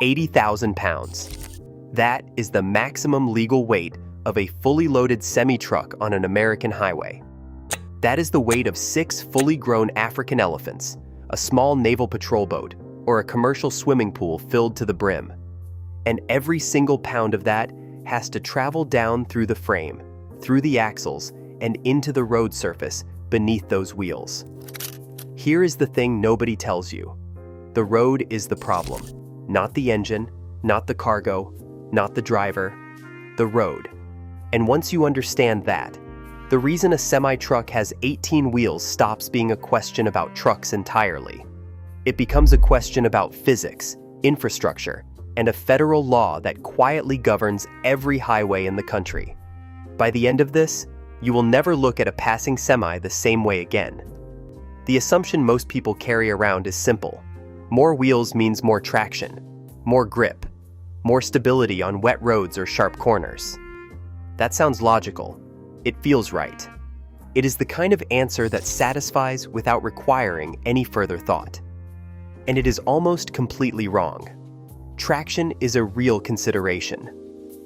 80,000 pounds. That is the maximum legal weight of a fully loaded semi-truck on an American highway. That is the weight of 6 fully grown African elephants, a small naval patrol boat, or a commercial swimming pool filled to the brim. And every single pound of that has to travel down through the frame, through the axles, and into the road surface beneath those wheels. Here is the thing nobody tells you. The road is the problem, not the engine, not the cargo, not the driver, the road. And once you understand that, the reason a semi-truck has 18 wheels stops being a question about trucks entirely. It becomes a question about physics, infrastructure, and a federal law that quietly governs every highway in the country. By the end of this, you will never look at a passing semi the same way again. The assumption most people carry around is simple. More wheels means more traction, more grip, more stability on wet roads or sharp corners. That sounds logical. It feels right. It is the kind of answer that satisfies without requiring any further thought. And it is almost completely wrong. Traction is a real consideration,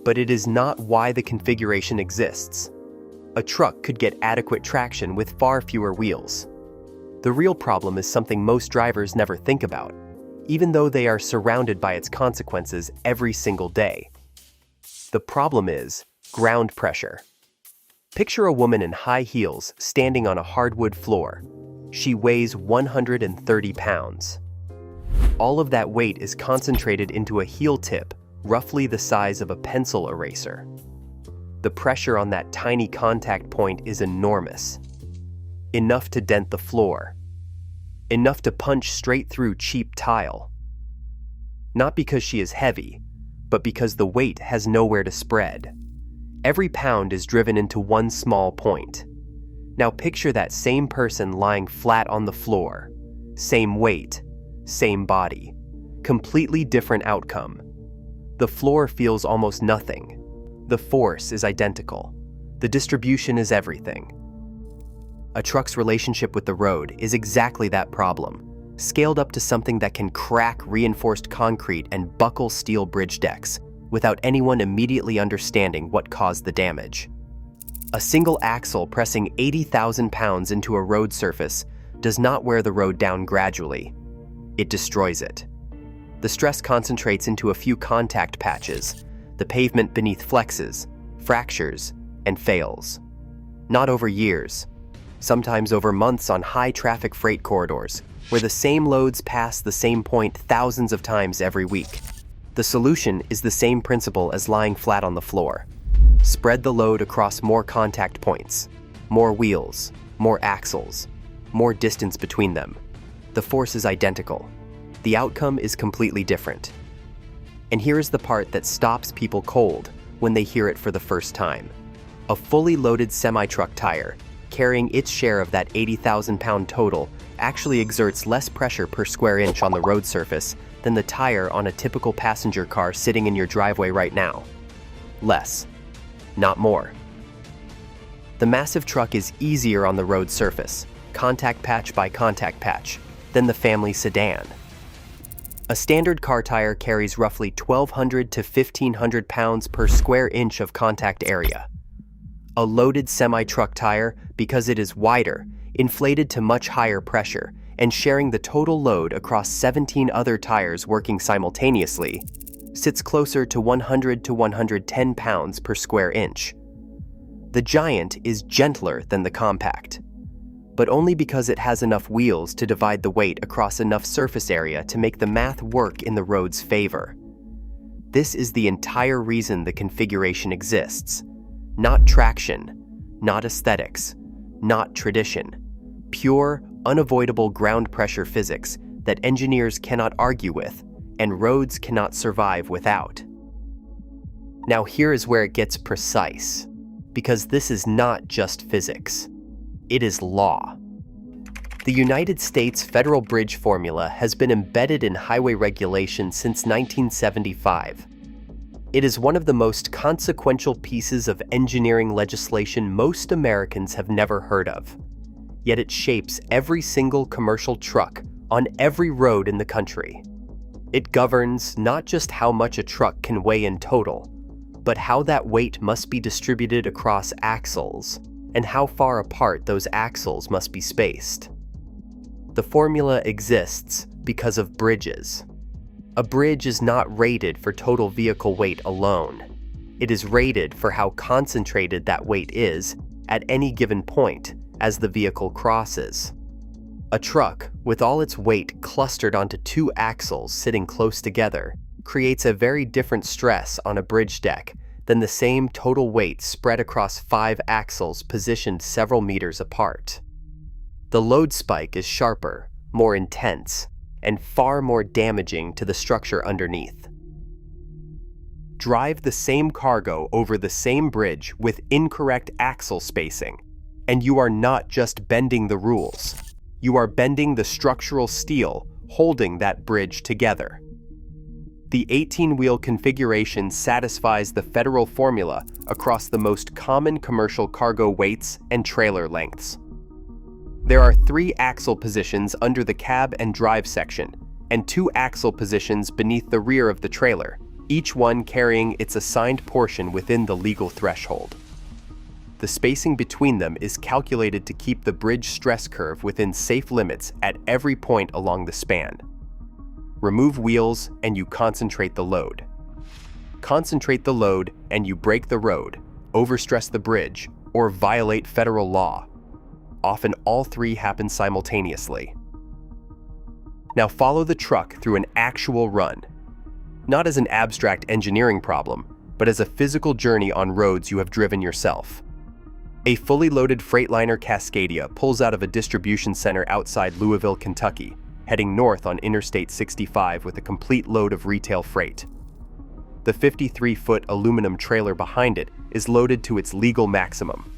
but it is not why the configuration exists. A truck could get adequate traction with far fewer wheels. The real problem is something most drivers never think about, even though they are surrounded by its consequences every single day. The problem is ground pressure. Picture a woman in high heels standing on a hardwood floor. She weighs 130 pounds. All of that weight is concentrated into a heel tip, roughly the size of a pencil eraser. The pressure on that tiny contact point is enormous. Enough to dent the floor. Enough to punch straight through cheap tile. Not because she is heavy, but because the weight has nowhere to spread. Every pound is driven into one small point. Now picture that same person lying flat on the floor. Same weight, same body. Completely different outcome. The floor feels almost nothing. The force is identical. The distribution is everything. A truck's relationship with the road is exactly that problem, scaled up to something that can crack reinforced concrete and buckle steel bridge decks, without anyone immediately understanding what caused the damage. A single axle pressing 80,000 pounds into a road surface does not wear the road down gradually. It destroys it. The stress concentrates into a few contact patches, the pavement beneath flexes, fractures, and fails. Not over years, sometimes over months on high-traffic freight corridors, where the same loads pass the same point thousands of times every week. The solution is the same principle as lying flat on the floor. Spread the load across more contact points, more wheels, more axles, more distance between them. The force is identical. The outcome is completely different. And here is the part that stops people cold when they hear it for the first time. A fully loaded semi-truck tire, carrying its share of that 80,000 pound total, actually exerts less pressure per square inch on the road surface than the tire on a typical passenger car sitting in your driveway right now. Less, not more. The massive truck is easier on the road surface, contact patch by contact patch, than the family sedan. A standard car tire carries roughly 1,200 to 1,500 pounds per square inch of contact area. A loaded semi-truck tire, because it is wider, inflated to much higher pressure, and sharing the total load across 17 other tires working simultaneously, sits closer to 100 to 110 pounds per square inch. The giant is gentler than the compact, but only because it has enough wheels to divide the weight across enough surface area to make the math work in the road's favor. This is the entire reason the configuration exists. Not traction, not aesthetics, not tradition. Pure, unavoidable ground pressure physics that engineers cannot argue with and roads cannot survive without. Now here is where it gets precise, because this is not just physics. It is law. The United States federal bridge formula has been embedded in highway regulation since 1975. It is one of the most consequential pieces of engineering legislation most Americans have never heard of. Yet it shapes every single commercial truck on every road in the country. It governs not just how much a truck can weigh in total, but how that weight must be distributed across axles and how far apart those axles must be spaced. The formula exists because of bridges. A bridge is not rated for total vehicle weight alone. It is rated for how concentrated that weight is at any given point as the vehicle crosses. A truck, with all its weight clustered onto two axles sitting close together, creates a very different stress on a bridge deck than the same total weight spread across 5 axles positioned several meters apart. The load spike is sharper, more intense, and far more damaging to the structure underneath. Drive the same cargo over the same bridge with incorrect axle spacing, and you are not just bending the rules. You are bending the structural steel holding that bridge together. The 18-wheel configuration satisfies the federal formula across the most common commercial cargo weights and trailer lengths. There are 3 axle positions under the cab and drive section, and 2 axle positions beneath the rear of the trailer, each one carrying its assigned portion within the legal threshold. The spacing between them is calculated to keep the bridge stress curve within safe limits at every point along the span. Remove wheels and you concentrate the load. Concentrate the load and you break the road, overstress the bridge, or violate federal law. Often all 3 happen simultaneously. Now follow the truck through an actual run. Not as an abstract engineering problem, but as a physical journey on roads you have driven yourself. A fully loaded Freightliner Cascadia pulls out of a distribution center outside Louisville, Kentucky, heading north on Interstate 65 with a complete load of retail freight. The 53-foot aluminum trailer behind it is loaded to its legal maximum.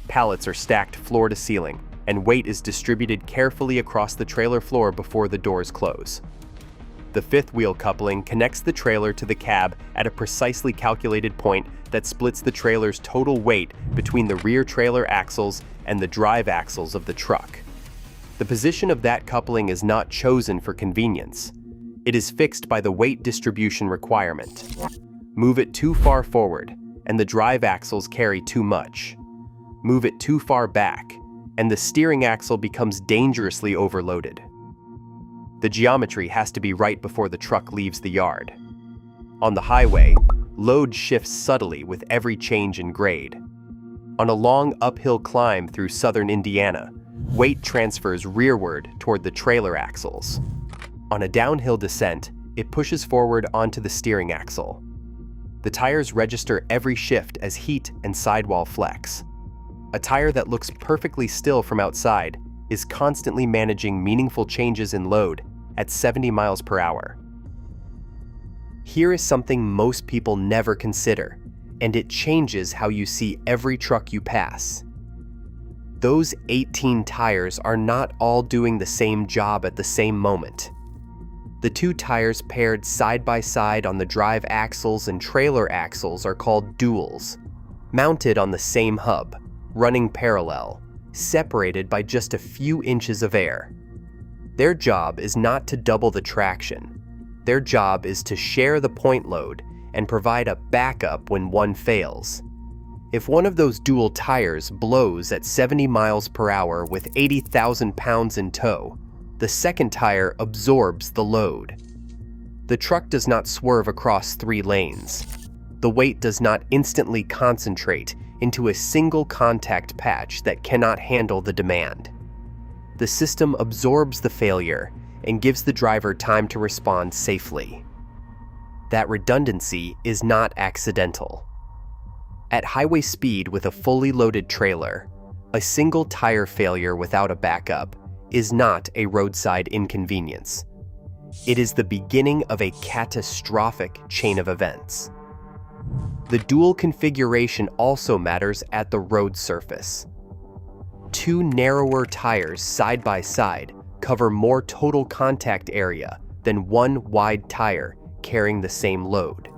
Pallets are stacked floor to ceiling, and weight is distributed carefully across the trailer floor before the doors close. The 5th wheel coupling connects the trailer to the cab at a precisely calculated point that splits the trailer's total weight between the rear trailer axles and the drive axles of the truck. The position of that coupling is not chosen for convenience. It is fixed by the weight distribution requirement. Move it too far forward, and the drive axles carry too much. Move it too far back, and the steering axle becomes dangerously overloaded. The geometry has to be right before the truck leaves the yard. On the highway, load shifts subtly with every change in grade. On a long uphill climb through southern Indiana, weight transfers rearward toward the trailer axles. On a downhill descent, it pushes forward onto the steering axle. The tires register every shift as heat and sidewall flex. A tire that looks perfectly still from outside is constantly managing meaningful changes in load at 70 miles per hour. Here is something most people never consider, and it changes how you see every truck you pass. Those 18 tires are not all doing the same job at the same moment. The 2 tires paired side by side on the drive axles and trailer axles are called duals, mounted on the same hub, running parallel, separated by just a few inches of air. Their job is not to double the traction. Their job is to share the point load and provide a backup when one fails. If one of those dual tires blows at 70 miles per hour with 80,000 pounds in tow, the second tire absorbs the load. The truck does not swerve across 3 lanes. The weight does not instantly concentrate into a single contact patch that cannot handle the demand. The system absorbs the failure and gives the driver time to respond safely. That redundancy is not accidental. At highway speed with a fully loaded trailer, a single tire failure without a backup is not a roadside inconvenience. It is the beginning of a catastrophic chain of events. The dual configuration also matters at the road surface. 2 narrower tires side by side cover more total contact area than 1 wide tire carrying the same load.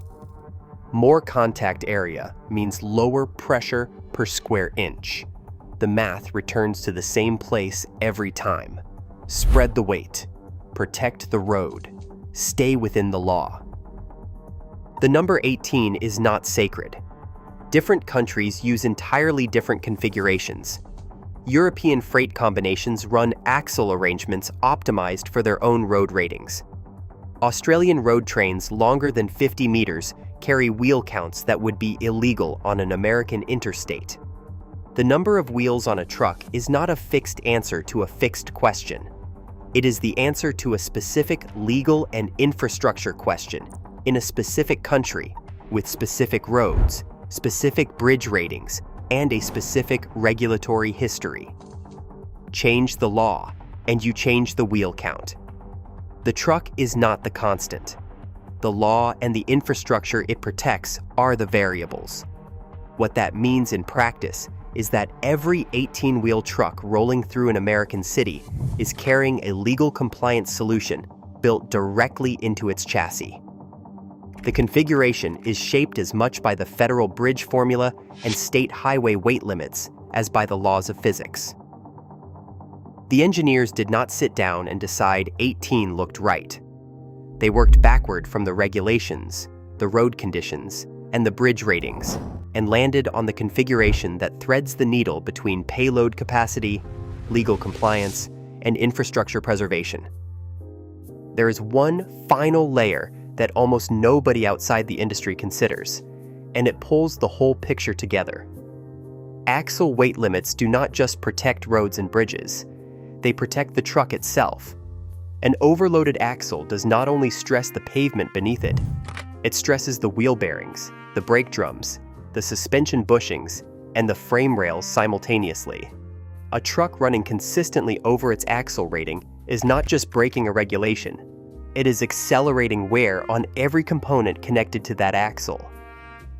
More contact area means lower pressure per square inch. The math returns to the same place every time. Spread the weight, protect the road, stay within the law. The number 18 is not sacred. Different countries use entirely different configurations. European freight combinations run axle arrangements optimized for their own road ratings. Australian road trains longer than 50 meters carry wheel counts that would be illegal on an American interstate. The number of wheels on a truck is not a fixed answer to a fixed question. It is the answer to a specific legal and infrastructure question in a specific country with specific roads, specific bridge ratings, and a specific regulatory history. Change the law, and you change the wheel count. The truck is not the constant. The law and the infrastructure it protects are the variables. What that means in practice is that every 18-wheel truck rolling through an American city is carrying a legal compliance solution built directly into its chassis. The configuration is shaped as much by the federal bridge formula and state highway weight limits as by the laws of physics. The engineers did not sit down and decide 18 looked right. They worked backward from the regulations, the road conditions, and the bridge ratings, and landed on the configuration that threads the needle between payload capacity, legal compliance, and infrastructure preservation. There is one final layer that almost nobody outside the industry considers, and it pulls the whole picture together. Axle weight limits do not just protect roads and bridges, they protect the truck itself. An overloaded axle does not only stress the pavement beneath it, it stresses the wheel bearings, the brake drums, the suspension bushings, and the frame rails simultaneously. A truck running consistently over its axle rating is not just breaking a regulation, it is accelerating wear on every component connected to that axle.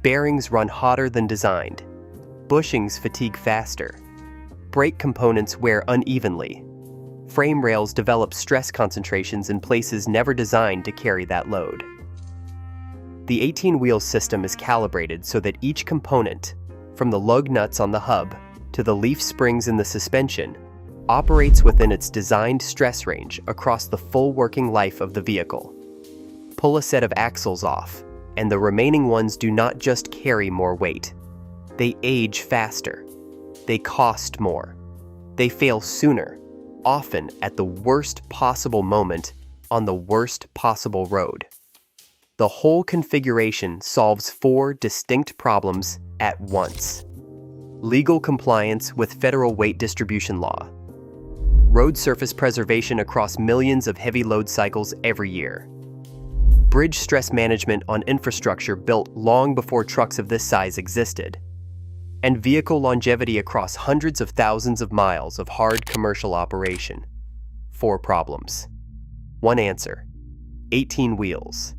Bearings run hotter than designed. Bushings fatigue faster. Brake components wear unevenly. Frame rails develop stress concentrations in places never designed to carry that load. The 18-wheel system is calibrated so that each component, from the lug nuts on the hub to the leaf springs in the suspension, operates within its designed stress range across the full working life of the vehicle. Pull a set of axles off, and the remaining ones do not just carry more weight. They age faster. They cost more. They fail sooner, often at the worst possible moment on the worst possible road. The whole configuration solves 4 distinct problems at once. Legal compliance with federal weight distribution law. Road surface preservation across millions of heavy load cycles every year. Bridge stress management on infrastructure built long before trucks of this size existed. And vehicle longevity across hundreds of thousands of miles of hard commercial operation. 4 problems. 1 answer. 18 wheels.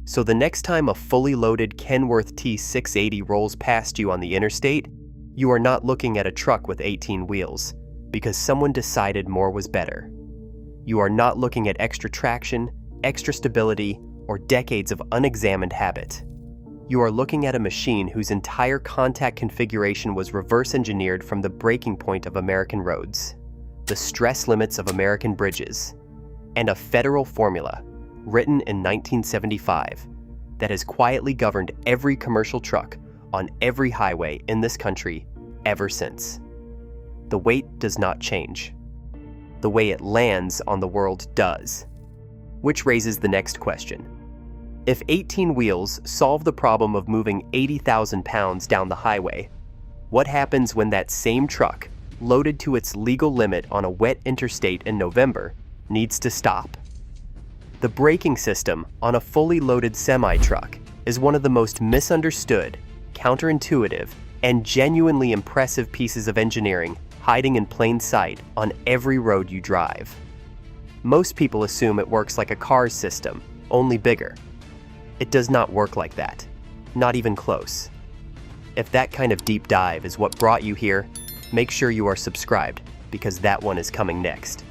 So the next time a fully loaded Kenworth T680 rolls past you on the interstate, you are not looking at a truck with 18 wheels, because someone decided more was better. You are not looking at extra traction, extra stability, or decades of unexamined habit. You are looking at a machine whose entire contact configuration was reverse engineered from the breaking point of American roads, the stress limits of American bridges, and a federal formula written in 1975 that has quietly governed every commercial truck on every highway in this country ever since. The weight does not change. The way it lands on the world does. Which raises the next question. If 18 wheels solve the problem of moving 80,000 pounds down the highway, what happens when that same truck, loaded to its legal limit on a wet interstate in November, needs to stop? The braking system on a fully loaded semi-truck is one of the most misunderstood, counterintuitive, and genuinely impressive pieces of engineering hiding in plain sight on every road you drive. Most people assume it works like a car's system, only bigger. It does not work like that, not even close. If that kind of deep dive is what brought you here, make sure you are subscribed, because that one is coming next.